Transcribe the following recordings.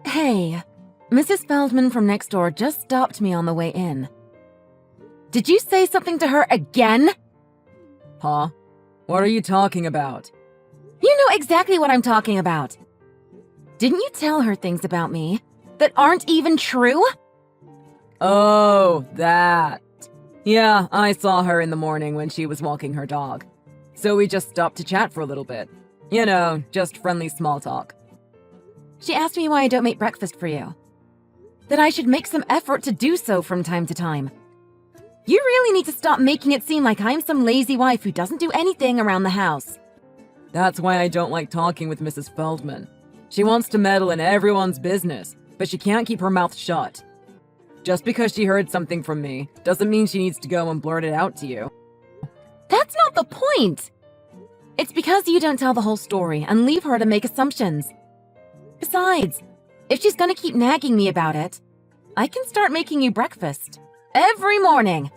Hey, Mrs. Feldman from next door just stopped me on the way in. Did you say something to her again? Huh? What are you talking about? You know exactly what I'm talking about. Didn't you tell her things about me that aren't even true? Oh, that. Yeah, I saw her in the morning when she was walking her dog. So we just stopped to chat for a little bit. You know, just friendly small talk. She asked me why I don't make breakfast for you. That I should make some effort to do so from time to time. You really need to stop making it seem like I'm some lazy wife who doesn't do anything around the house. That's why I don't like talking with Mrs. Feldman. She wants to meddle in everyone's business, but she can't keep her mouth shut. Just because she heard something from me doesn't mean she needs to go and blurt it out to you. That's not the point! It's because you don't tell the whole story and leave her to make assumptions. Besides, if she's gonna keep nagging me about it, I can start making you breakfast. Every morning!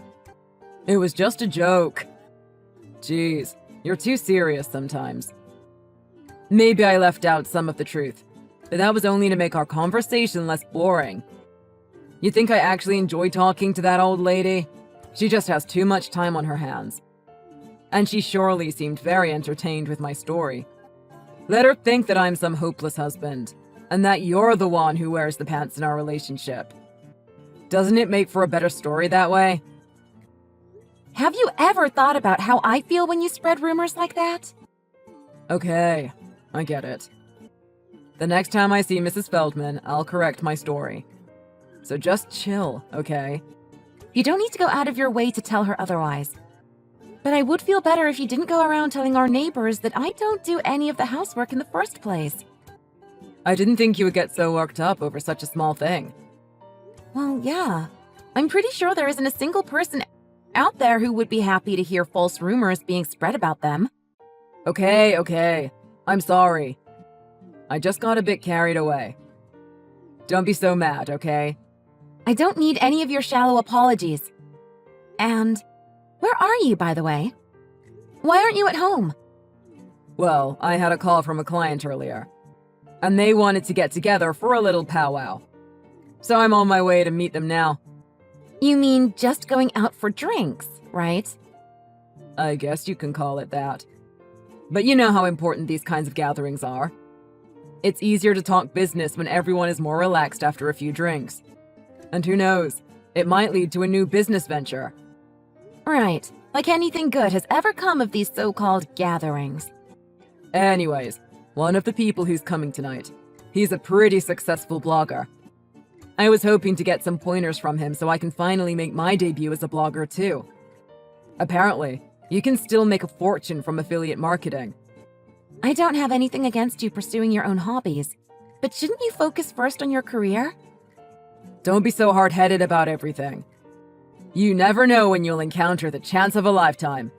It was just a joke. Jeez, you're too serious sometimes. Maybe I left out some of the truth, but that was only to make our conversation less boring. You think I actually enjoy talking to that old lady? She just has too much time on her hands. And she surely seemed very entertained with my story. Let her think that I'm some hopeless husband, and that you're the one who wears the pants in our relationship. Doesn't it make for a better story that way? Have you ever thought about how I feel when you spread rumors like that? Okay, I get it. The next time I see Mrs. Feldman, I'll correct my story. So just chill, okay? You don't need to go out of your way to tell her otherwise. But I would feel better if you didn't go around telling our neighbors that I don't do any of the housework in the first place. I didn't think you would get so worked up over such a small thing. Well, yeah. I'm pretty sure there isn't a single person out there who would be happy to hear false rumors being spread about them. Okay. I'm sorry. I just got a bit carried away. Don't be so mad, okay? I don't need any of your shallow apologies. And where are you, by the way? Why aren't you at home? Well, I had a call from a client earlier, and they wanted to get together for a little powwow. So I'm on my way to meet them now. You mean just going out for drinks, right? I guess you can call it that. But you know how important these kinds of gatherings are. It's easier to talk business when everyone is more relaxed after a few drinks. And who knows, it might lead to a new business venture. Right, like anything good has ever come of these so-called gatherings. Anyways, one of the people who's coming tonight, he's a pretty successful blogger. I was hoping to get some pointers from him so I can finally make my debut as a blogger too. Apparently, you can still make a fortune from affiliate marketing. I don't have anything against you pursuing your own hobbies, but shouldn't you focus first on your career? Don't be so hard-headed about everything. You never know when you'll encounter the chance of a lifetime.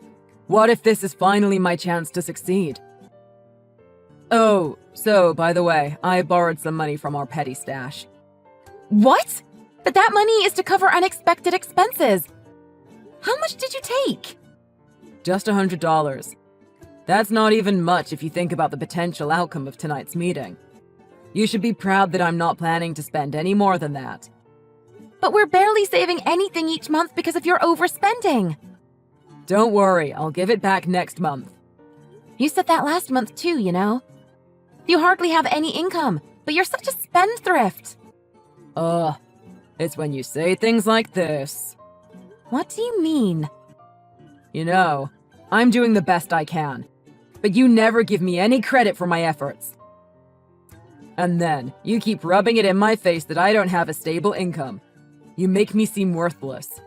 What if this is finally my chance to succeed? Oh, so, by the way, I borrowed some money from our petty stash. What? But that money is to cover unexpected expenses. How much did you take? Just $100. That's not even much if you think about the potential outcome of tonight's meeting. You should be proud that I'm not planning to spend any more than that. But we're barely saving anything each month because of your overspending. Don't worry, I'll give it back next month. You said that last month too, you know? You hardly have any income, but you're such a spendthrift. It's when you say things like this. What do you mean? You know, I'm doing the best I can, but you never give me any credit for my efforts. And then, you keep rubbing it in my face that I don't have a stable income. You make me seem worthless.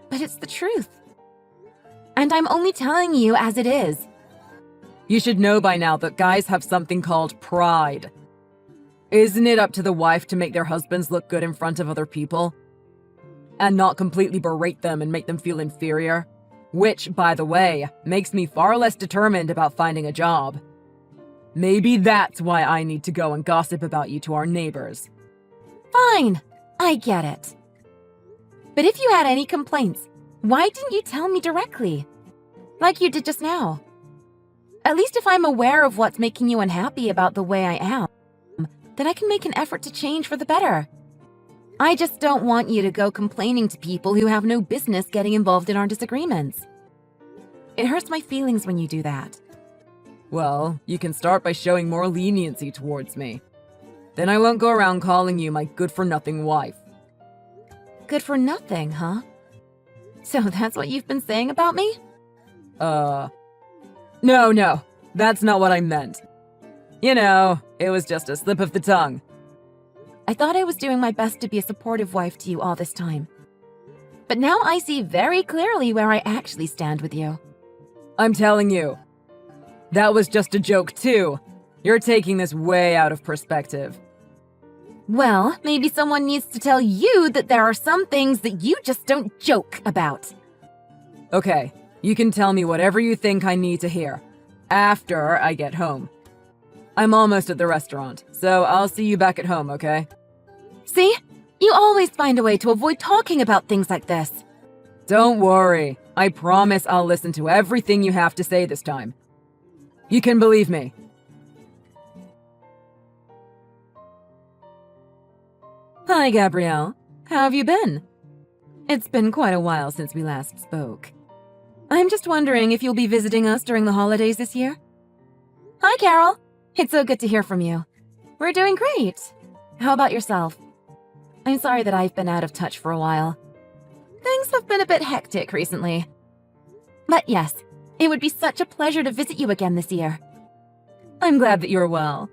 But it's the truth. And I'm only telling you as it is. You should know by now that guys have something called pride. Isn't it up to the wife to make their husbands look good in front of other people? And not completely berate them and make them feel inferior? Which, by the way, makes me far less determined about finding a job. Maybe that's why I need to go and gossip about you to our neighbors. Fine, I get it. But if you had any complaints, why didn't you tell me directly? Like you did just now. At least if I'm aware of what's making you unhappy about the way I am, that I can make an effort to change for the better. I just don't want you to go complaining to people who have no business getting involved in our disagreements. It hurts my feelings when you do that. Well, you can start by showing more leniency towards me. Then I won't go around calling you my good-for-nothing wife. Good for nothing, huh? So that's what you've been saying about me? No, that's not what I meant. You know, it was just a slip of the tongue. I thought I was doing my best to be a supportive wife to you all this time. But now I see very clearly where I actually stand with you. I'm telling you, that was just a joke too. You're taking this way out of perspective. Well, maybe someone needs to tell you that there are some things that you just don't joke about. Okay, you can tell me whatever you think I need to hear after I get home. I'm almost at the restaurant, so I'll see you back at home, okay? See? You always find a way to avoid talking about things like this. Don't worry. I promise I'll listen to everything you have to say this time. You can believe me. Hi, Gabrielle. How have you been? It's been quite a while since we last spoke. I'm just wondering if you'll be visiting us during the holidays this year? Hi, Carol. It's so good to hear from you. We're doing great. How about yourself? I'm sorry that I've been out of touch for a while. Things have been a bit hectic recently. But yes, it would be such a pleasure to visit you again this year. I'm glad that you're well.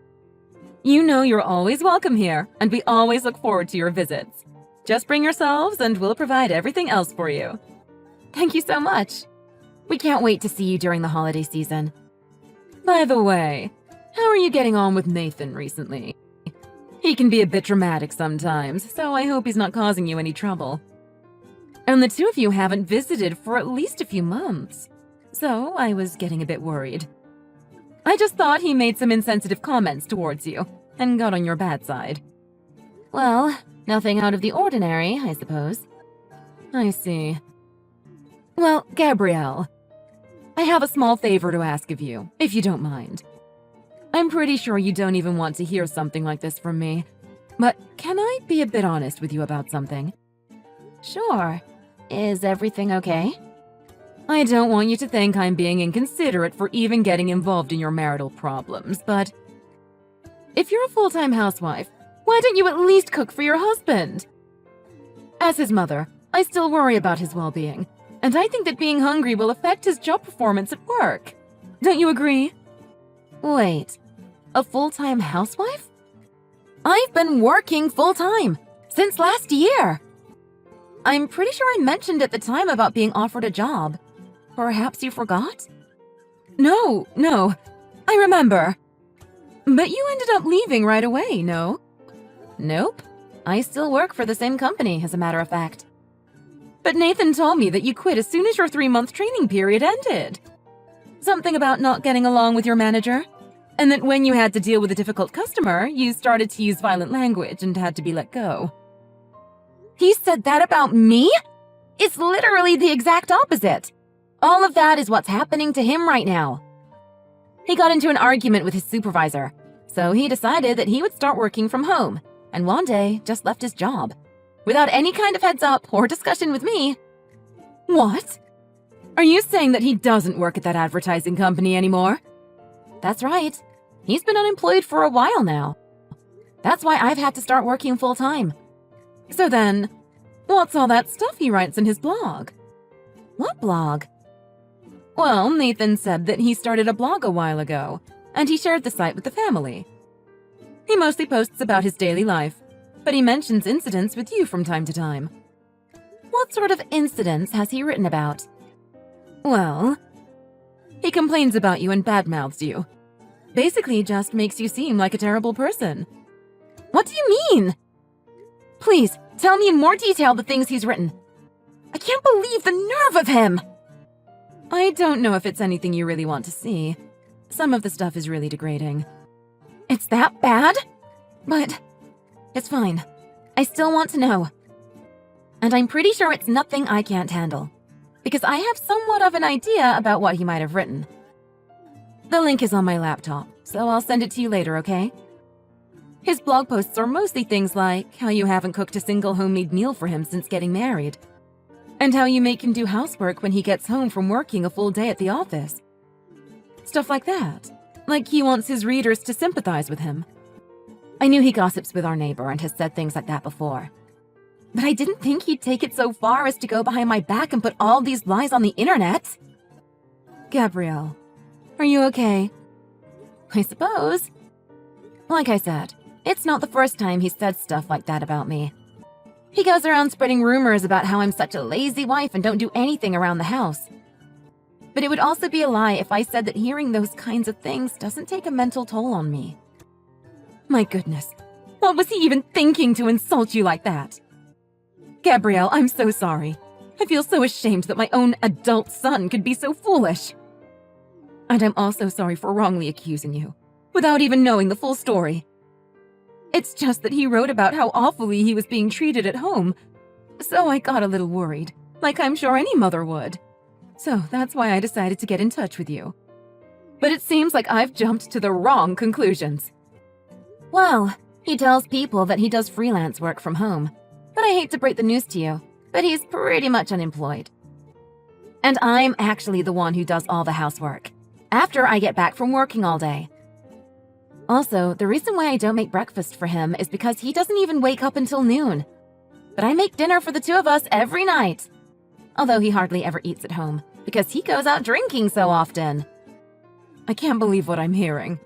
You know you're always welcome here, and we always look forward to your visits. Just bring yourselves and we'll provide everything else for you. Thank you so much. We can't wait to see you during the holiday season. By the way, how are you getting on with Nathan recently? He can be a bit dramatic sometimes, so I hope he's not causing you any trouble. And the two of you haven't visited for at least a few months, so I was getting a bit worried. I just thought he made some insensitive comments towards you and got on your bad side. Well, nothing out of the ordinary, I suppose. I see. Well, Gabrielle, I have a small favor to ask of you, if you don't mind. I'm pretty sure you don't even want to hear something like this from me, but can I be a bit honest with you about something? Sure. Is everything okay? I don't want you to think I'm being inconsiderate for even getting involved in your marital problems, but if you're a full-time housewife, why don't you at least cook for your husband? As his mother, I still worry about his well-being, and I think that being hungry will affect his job performance at work. Don't you agree? Wait, a full-time housewife? I've been working full-time since last year. I'm pretty sure I mentioned at the time about being offered a job. Perhaps you forgot? No, I remember. But you ended up leaving right away, no? Nope. I still work for the same company, as a matter of fact. But Nathan told me that you quit as soon as your 3-month training period ended. Something about not getting along with your manager, and that when you had to deal with a difficult customer, you started to use violent language and had to be let go. He said that about me? It's literally the exact opposite. All of that is what's happening to him right now. He got into an argument with his supervisor, so he decided that he would start working from home, and one day just left his job, without any kind of heads up or discussion with me. What? Are you saying that he doesn't work at that advertising company anymore? That's right. He's been unemployed for a while now. That's why I've had to start working full-time. So then, what's all that stuff he writes in his blog? What blog? Well, Nathan said that he started a blog a while ago, and he shared the site with the family. He mostly posts about his daily life, but he mentions incidents with you from time to time. What sort of incidents has he written about? Well, he complains about you and badmouths you. Basically just makes you seem like a terrible person. What do you mean? Please, tell me in more detail the things he's written. I can't believe the nerve of him! I don't know if it's anything you really want to see. Some of the stuff is really degrading. It's that bad? But it's fine. I still want to know. And I'm pretty sure it's nothing I can't handle, because I have somewhat of an idea about what he might have written. The link is on my laptop, so I'll send it to you later, okay? His blog posts are mostly things like how you haven't cooked a single homemade meal for him since getting married, and how you make him do housework when he gets home from working a full day at the office. Stuff like that. Like he wants his readers to sympathize with him. I knew he gossips with our neighbor and has said things like that before. But I didn't think he'd take it so far as to go behind my back and put all these lies on the internet. Gabrielle, are you okay? I suppose. Like I said, it's not the first time he's said stuff like that about me. He goes around spreading rumors about how I'm such a lazy wife and don't do anything around the house. But it would also be a lie if I said that hearing those kinds of things doesn't take a mental toll on me. My goodness, what was he even thinking to insult you like that? Gabrielle, I'm so sorry. I feel so ashamed that my own adult son could be so foolish. And I'm also sorry for wrongly accusing you, without even knowing the full story. It's just that he wrote about how awfully he was being treated at home, so I got a little worried, like I'm sure any mother would. So that's why I decided to get in touch with you. But it seems like I've jumped to the wrong conclusions. Well, he tells people that he does freelance work from home, but I hate to break the news to you, but he's pretty much unemployed. And I'm actually the one who does all the housework, after I get back from working all day. Also, the reason why I don't make breakfast for him is because he doesn't even wake up until noon. But I make dinner for the two of us every night. Although he hardly ever eats at home, because he goes out drinking so often. I can't believe what I'm hearing.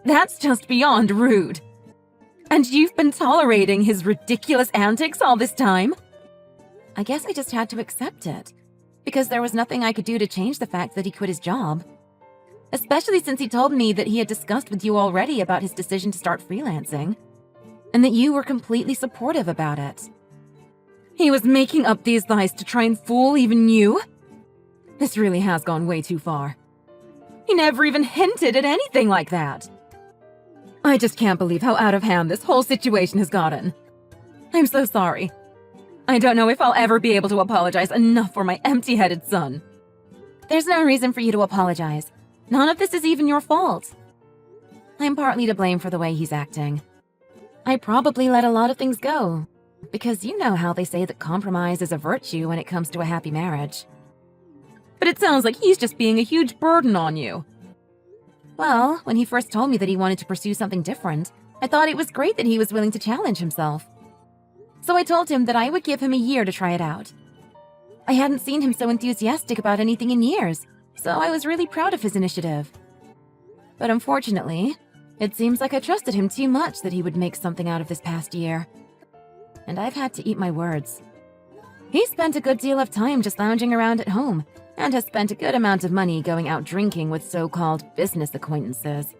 That's just beyond rude. And you've been tolerating his ridiculous antics all this time? I guess I just had to accept it, because there was nothing I could do to change the fact that he quit his job. Especially since he told me that he had discussed with you already about his decision to start freelancing, and that you were completely supportive about it. He was making up these lies to try and fool even you? This really has gone way too far. He never even hinted at anything like that. I just can't believe how out of hand this whole situation has gotten. I'm so sorry. I don't know if I'll ever be able to apologize enough for my empty-headed son. There's no reason for you to apologize. None of this is even your fault. I'm partly to blame for the way he's acting. I probably let a lot of things go, because you know how they say that compromise is a virtue when it comes to a happy marriage. But it sounds like he's just being a huge burden on you. Well, when he first told me that he wanted to pursue something different, I thought it was great that he was willing to challenge himself. So I told him that I would give him a year to try it out. I hadn't seen him so enthusiastic about anything in years, so I was really proud of his initiative. But unfortunately, it seems like I trusted him too much that he would make something out of this past year. And I've had to eat my words. He spent a good deal of time just lounging around at home, and has spent a good amount of money going out drinking with so-called business acquaintances.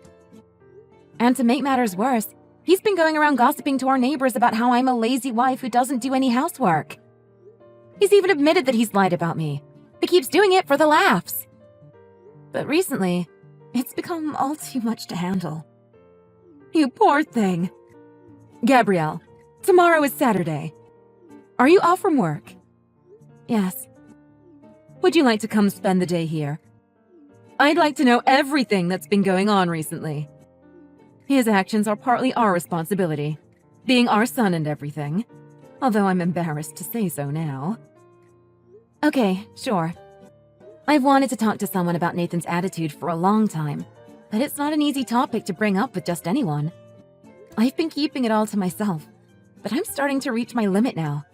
And to make matters worse, he's been going around gossiping to our neighbors about how I'm a lazy wife who doesn't do any housework. He's even admitted that he's lied about me, but keeps doing it for the laughs. But recently, it's become all too much to handle. You poor thing. Gabrielle, tomorrow is Saturday. Are you off from work? Yes. Would you like to come spend the day here? I'd like to know everything that's been going on recently. His actions are partly our responsibility, being our son and everything, although I'm embarrassed to say so now. Okay, sure. I've wanted to talk to someone about Nathan's attitude for a long time, but it's not an easy topic to bring up with just anyone. I've been keeping it all to myself, but I'm starting to reach my limit now.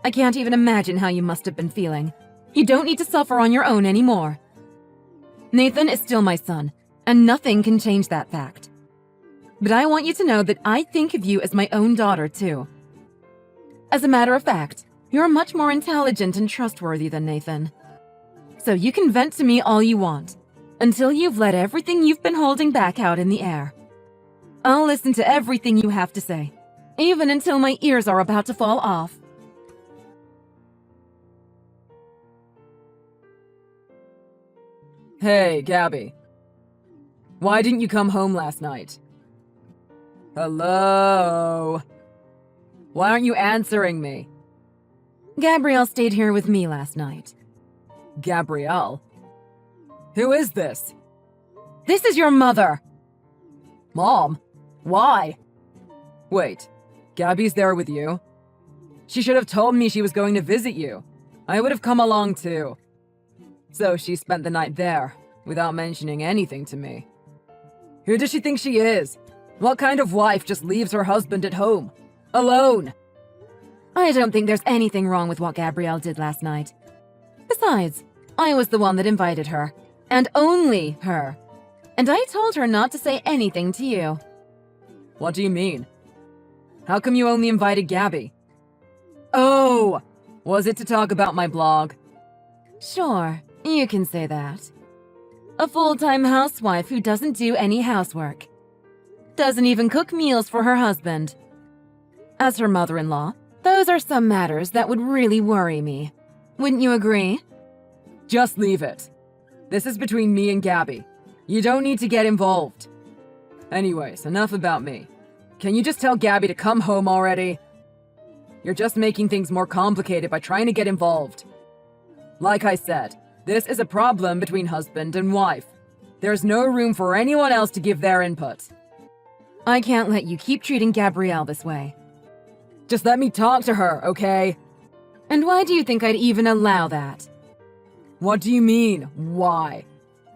I can't even imagine how you must have been feeling. You don't need to suffer on your own anymore. Nathan is still my son, and nothing can change that fact. But I want you to know that I think of you as my own daughter, too. As a matter of fact, you're much more intelligent and trustworthy than Nathan. So you can vent to me all you want, until you've let everything you've been holding back out in the air. I'll listen to everything you have to say, even until my ears are about to fall off. Hey, Gabby. Why didn't you come home last night? Hello? Why aren't you answering me? Gabrielle stayed here with me last night. Gabrielle? Who is this? This is your mother! Mom? Why? Wait, Gabby's there with you? She should have told me she was going to visit you. I would have come along too. So she spent the night there, without mentioning anything to me. Who does she think she is? What kind of wife just leaves her husband at home? Alone? I don't think there's anything wrong with what Gabrielle did last night. Besides, I was the one that invited her. And only her. And I told her not to say anything to you. What do you mean? How come you only invited Gabby? Oh! Was it to talk about my blog? Sure, you can say that. A full-time housewife who doesn't do any housework. Doesn't even cook meals for her husband. As her mother-in-law, those are some matters that would really worry me. Wouldn't you agree? Just leave it. This is between me and Gabby. You don't need to get involved. Anyways, enough about me. Can you just tell Gabby to come home already? You're just making things more complicated by trying to get involved. Like I said, this is a problem between husband and wife. There's no room for anyone else to give their input. I can't let you keep treating Gabrielle this way. Just let me talk to her, okay? And why do you think I'd even allow that? What do you mean, why?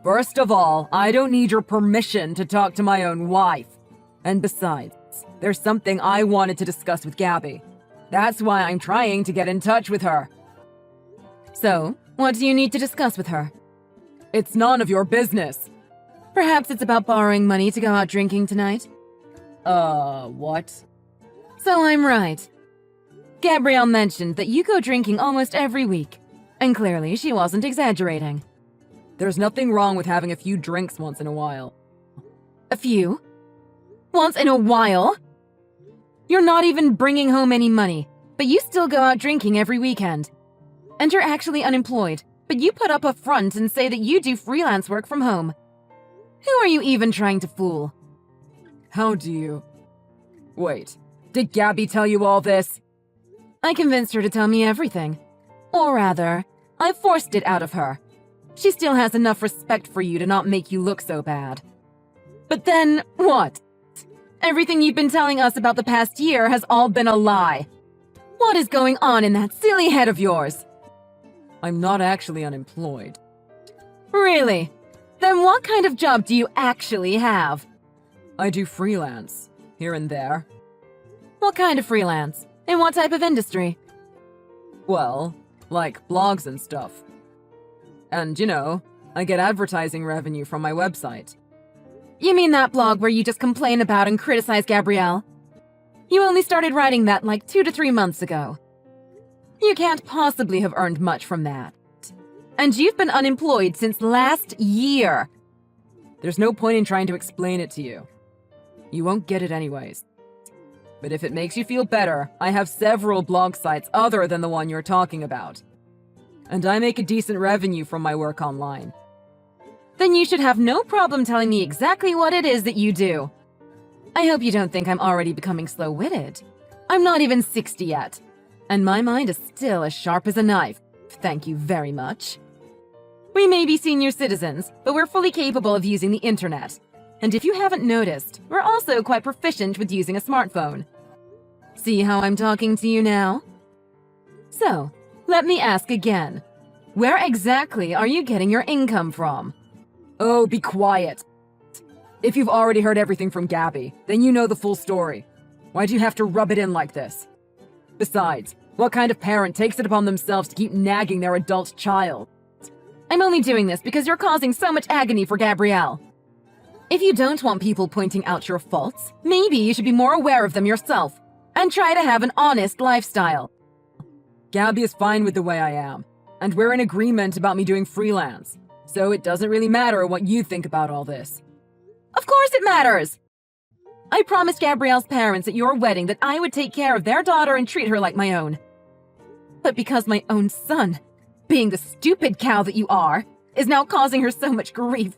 First of all, I don't need your permission to talk to my own wife. And besides, there's something I wanted to discuss with Gabby. That's why I'm trying to get in touch with her. So, what do you need to discuss with her? It's none of your business. Perhaps it's about borrowing money to go out drinking tonight? What? So I'm right. Gabrielle mentioned that you go drinking almost every week. And clearly she wasn't exaggerating. There's nothing wrong with having a few drinks once in a while. A few? Once in a while? You're not even bringing home any money, but you still go out drinking every weekend. And you're actually unemployed, but you put up a front and say that you do freelance work from home. Who are you even trying to fool? How do you... Wait, did Gabby tell you all this? I convinced her to tell me everything. Or rather, I forced it out of her. She still has enough respect for you to not make you look so bad. But then, what? Everything you've been telling us about the past year has all been a lie. What is going on in that silly head of yours? I'm not actually unemployed. Really? Then what kind of job do you actually have? I do freelance, here and there. What kind of freelance? In what type of industry? Well, like blogs and stuff. And, you know, I get advertising revenue from my website. You mean that blog where you just complain about and criticize Gabrielle? You only started writing that like 2 to 3 months ago. You can't possibly have earned much from that. And you've been unemployed since last year. There's no point in trying to explain it to you. You won't get it anyways. But if it makes you feel better, I have several blog sites other than the one you're talking about. And I make a decent revenue from my work online. Then you should have no problem telling me exactly what it is that you do. I hope you don't think I'm already becoming slow-witted. I'm not even 60 yet. And my mind is still as sharp as a knife. Thank you very much. We may be senior citizens, but we're fully capable of using the internet. And if you haven't noticed, we're also quite proficient with using a smartphone. See how I'm talking to you now? So, let me ask again. Where exactly are you getting your income from? Oh, be quiet. If you've already heard everything from Gabby, then you know the full story. Why do you have to rub it in like this? Besides, what kind of parent takes it upon themselves to keep nagging their adult child? I'm only doing this because you're causing so much agony for Gabrielle. If you don't want people pointing out your faults, maybe you should be more aware of them yourself and try to have an honest lifestyle. Gabby is fine with the way I am, and we're in agreement about me doing freelance, so it doesn't really matter what you think about all this. Of course it matters! I promised Gabrielle's parents at your wedding that I would take care of their daughter and treat her like my own. But because my own son, being the stupid cow that you are, is now causing her so much grief.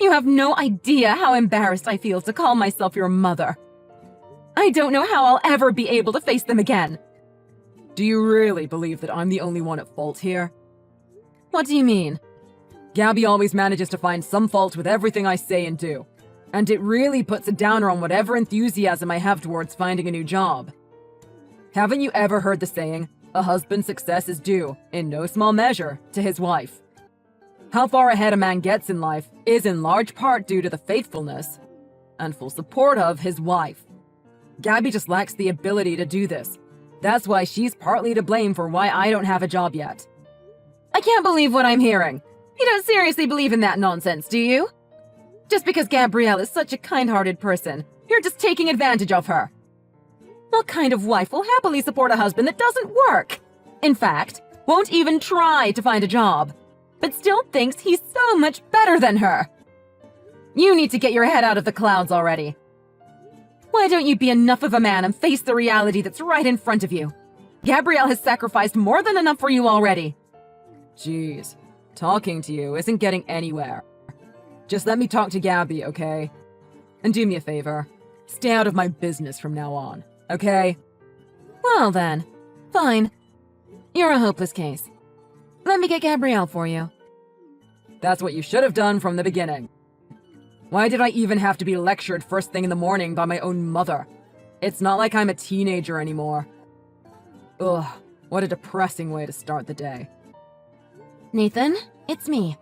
You have no idea how embarrassed I feel to call myself your mother. I don't know how I'll ever be able to face them again. Do you really believe that I'm the only one at fault here? What do you mean? Gabby always manages to find some fault with everything I say and do. And it really puts a downer on whatever enthusiasm I have towards finding a new job. Haven't you ever heard the saying, a husband's success is due, in no small measure, to his wife? How far ahead a man gets in life is in large part due to the faithfulness and full support of his wife. Gabby just lacks the ability to do this. That's why she's partly to blame for why I don't have a job yet. I can't believe what I'm hearing. You don't seriously believe in that nonsense, do you? Just because Gabrielle is such a kind-hearted person, you're just taking advantage of her. What kind of wife will happily support a husband that doesn't work? In fact, won't even try to find a job, but still thinks he's so much better than her. You need to get your head out of the clouds already. Why don't you be enough of a man and face the reality that's right in front of you? Gabrielle has sacrificed more than enough for you already. Jeez, talking to you isn't getting anywhere. Just let me talk to Gabby, okay? And do me a favor. Stay out of my business from now on, okay? Well then, fine. You're a hopeless case. Let me get Gabrielle for you. That's what you should have done from the beginning. Why did I even have to be lectured first thing in the morning by my own mother? It's not like I'm a teenager anymore. Ugh, what a depressing way to start the day. Nathan, it's me.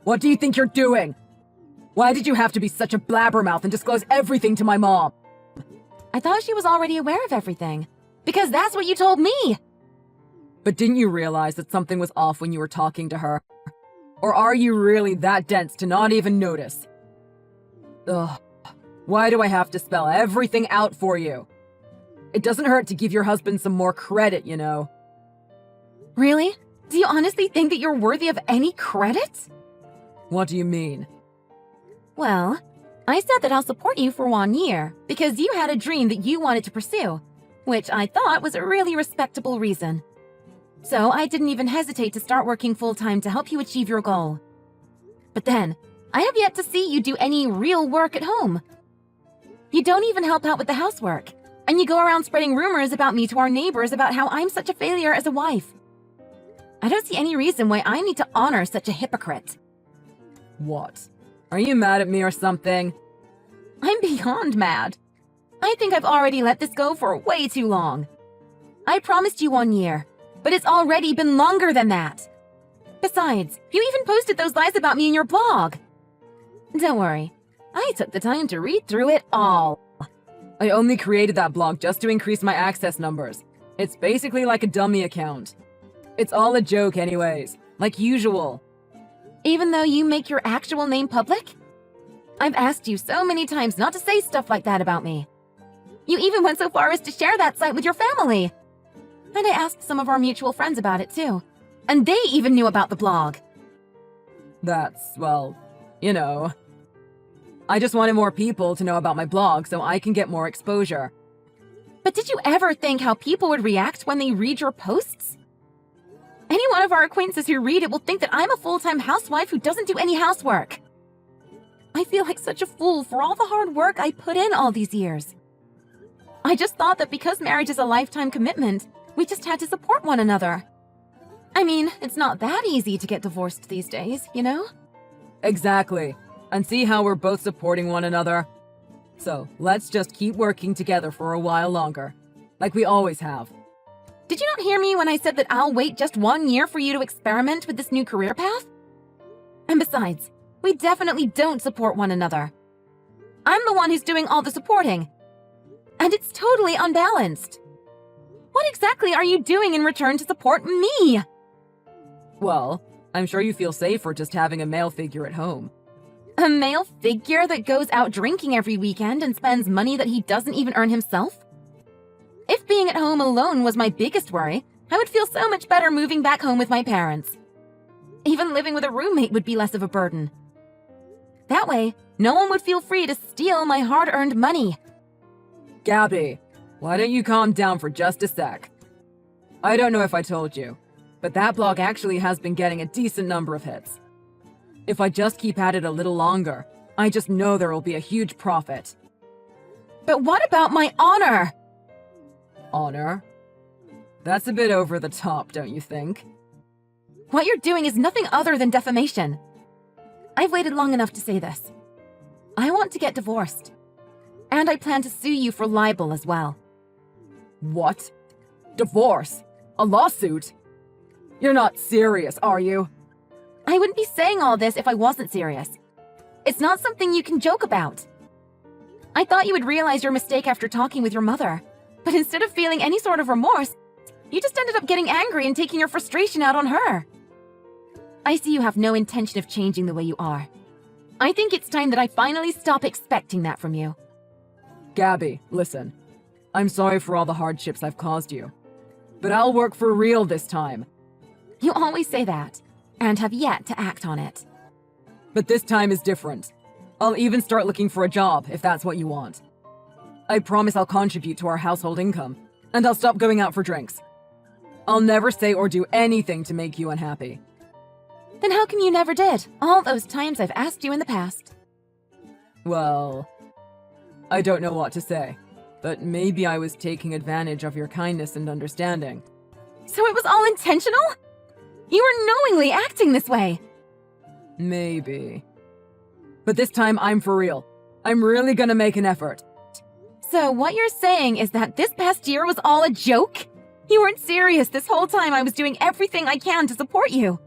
What do you think you're doing? Why did you have to be such a blabbermouth and disclose everything to my mom? I thought she was already aware of everything, because that's what you told me. But didn't you realize that something was off when you were talking to her? Or are you really that dense to not even notice? Ugh, why do I have to spell everything out for you? It doesn't hurt to give your husband some more credit, you know. Really? Do you honestly think that you're worthy of any credit? What do you mean? Well, I said that I'll support you for 1 year because you had a dream that you wanted to pursue, which I thought was a really respectable reason. So I didn't even hesitate to start working full-time to help you achieve your goal. But then, I have yet to see you do any real work at home. You don't even help out with the housework, and you go around spreading rumors about me to our neighbors about how I'm such a failure as a wife. I don't see any reason why I need to honor such a hypocrite. What? Are you mad at me or something? I'm beyond mad. I think I've already let this go for way too long. I promised you 1 year, but it's already been longer than that. Besides, you even posted those lies about me in your blog. Don't worry, I took the time to read through it all. I only created that blog just to increase my access numbers. It's basically like a dummy account. It's all a joke anyways, like usual. Even though you make your actual name public? I've asked you so many times not to say stuff like that about me. You even went so far as to share that site with your family. And I asked some of our mutual friends about it too. And they even knew about the blog. That's, well, you know. I just wanted more people to know about my blog so I can get more exposure. But did you ever think how people would react when they read your posts? Any one of our acquaintances who read it will think that I'm a full-time housewife who doesn't do any housework. I feel like such a fool for all the hard work I put in all these years. I just thought that because marriage is a lifetime commitment, we just had to support one another. I mean, it's not that easy to get divorced these days, you know? Exactly. And see how we're both supporting one another? So, let's just keep working together for a while longer. Like we always have. Did you not hear me when I said that I'll wait just 1 year for you to experiment with this new career path? And besides, we definitely don't support one another. I'm the one who's doing all the supporting. And it's totally unbalanced. What exactly are you doing in return to support me? Well, I'm sure you feel safer just having a male figure at home. A male figure that goes out drinking every weekend and spends money that he doesn't even earn himself? If being at home alone was my biggest worry, I would feel so much better moving back home with my parents. Even living with a roommate would be less of a burden. That way, no one would feel free to steal my hard-earned money. Gabby, why don't you calm down for just a sec? I don't know if I told you, but that blog actually has been getting a decent number of hits. If I just keep at it a little longer, I just know there will be a huge profit. But what about my honor? Honor? That's a bit over the top, don't you think? What you're doing is nothing other than defamation. I've waited long enough to say this. I want to get divorced. And I plan to sue you for libel as well. What? Divorce? A lawsuit? You're not serious, are you? I wouldn't be saying all this if I wasn't serious. It's not something you can joke about. I thought you would realize your mistake after talking with your mother, but instead of feeling any sort of remorse, you just ended up getting angry and taking your frustration out on her. I see you have no intention of changing the way you are. I think it's time that I finally stop expecting that from you. Gabby, listen. I'm sorry for all the hardships I've caused you. But I'll work for real this time. You always say that, and have yet to act on it. But this time is different. I'll even start looking for a job if that's what you want. I promise I'll contribute to our household income, and I'll stop going out for drinks. I'll never say or do anything to make you unhappy. Then how come you never did, all those times I've asked you in the past? Well, I don't know what to say, but maybe I was taking advantage of your kindness and understanding. So it was all intentional? You were knowingly acting this way. Maybe. But this time I'm for real. I'm really gonna make an effort. So what you're saying is that this past year was all a joke? You weren't serious this whole time I was doing everything I can to support you.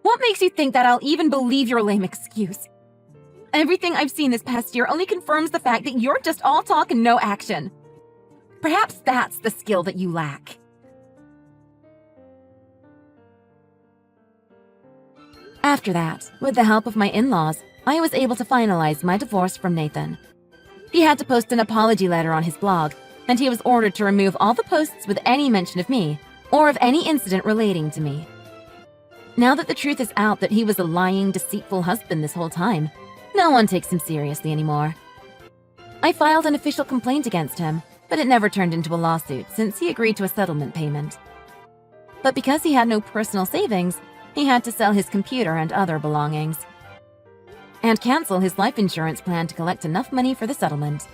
What makes you think that I'll even believe your lame excuse? Everything I've seen this past year only confirms the fact that you're just all talk and no action. Perhaps that's the skill that you lack. After that, with the help of my in-laws, I was able to finalize my divorce from Nathan. He had to post an apology letter on his blog, and he was ordered to remove all the posts with any mention of me, or of any incident relating to me. Now that the truth is out that he was a lying, deceitful husband this whole time, no one takes him seriously anymore. I filed an official complaint against him, but it never turned into a lawsuit since he agreed to a settlement payment. But because he had no personal savings, he had to sell his computer and other belongings, and cancel his life insurance plan to collect enough money for the settlement.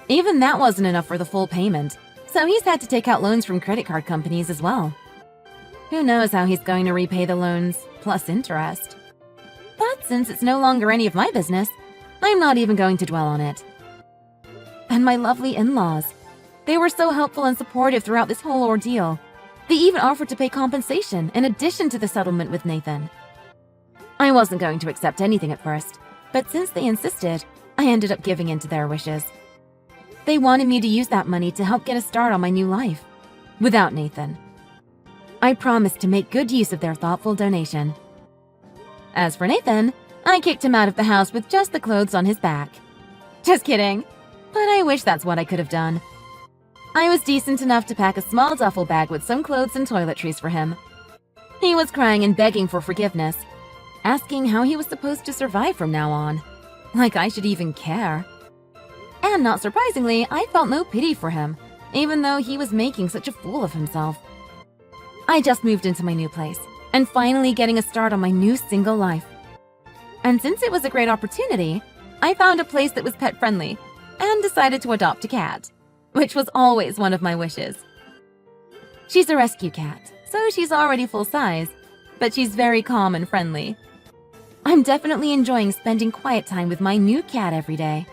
Even that wasn't enough for the full payment, so he's had to take out loans from credit card companies as well. Who knows how he's going to repay the loans, plus interest. But since it's no longer any of my business, I'm not even going to dwell on it. And my lovely in-laws. They were so helpful and supportive throughout this whole ordeal. They even offered to pay compensation in addition to the settlement with Nathan. I wasn't going to accept anything at first, but since they insisted, I ended up giving in to their wishes. They wanted me to use that money to help get a start on my new life, without Nathan. I promised to make good use of their thoughtful donation. As for Nathan, I kicked him out of the house with just the clothes on his back. Just kidding, but I wish that's what I could have done. I was decent enough to pack a small duffel bag with some clothes and toiletries for him. He was crying and begging for forgiveness, asking how he was supposed to survive from now on. Like I should even care. And not surprisingly, I felt no pity for him, even though he was making such a fool of himself. I just moved into my new place, and finally getting a start on my new single life. And since it was a great opportunity, I found a place that was pet-friendly, and decided to adopt a cat, which was always one of my wishes. She's a rescue cat, so she's already full size, but she's very calm and friendly. I'm definitely enjoying spending quiet time with my new cat every day.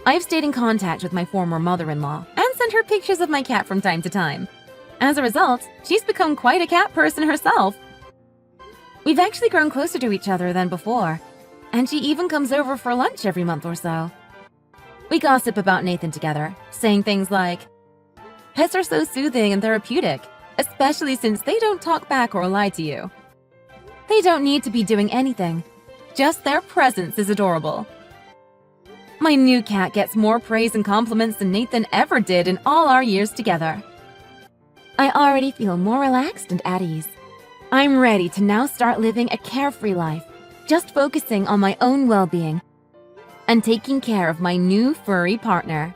I've stayed in contact with my former mother-in-law and sent her pictures of my cat from time to time. As a result, she's become quite a cat person herself. We've actually grown closer to each other than before, and she even comes over for lunch every month or so. We gossip about Nathan together, saying things like, "Pets are so soothing and therapeutic, especially since they don't talk back or lie to you. They don't need to be doing anything. Just their presence is adorable." My new cat gets more praise and compliments than Nathan ever did in all our years together. I already feel more relaxed and at ease. I'm ready to now start living a carefree life, just focusing on my own well-being and taking care of my new furry partner.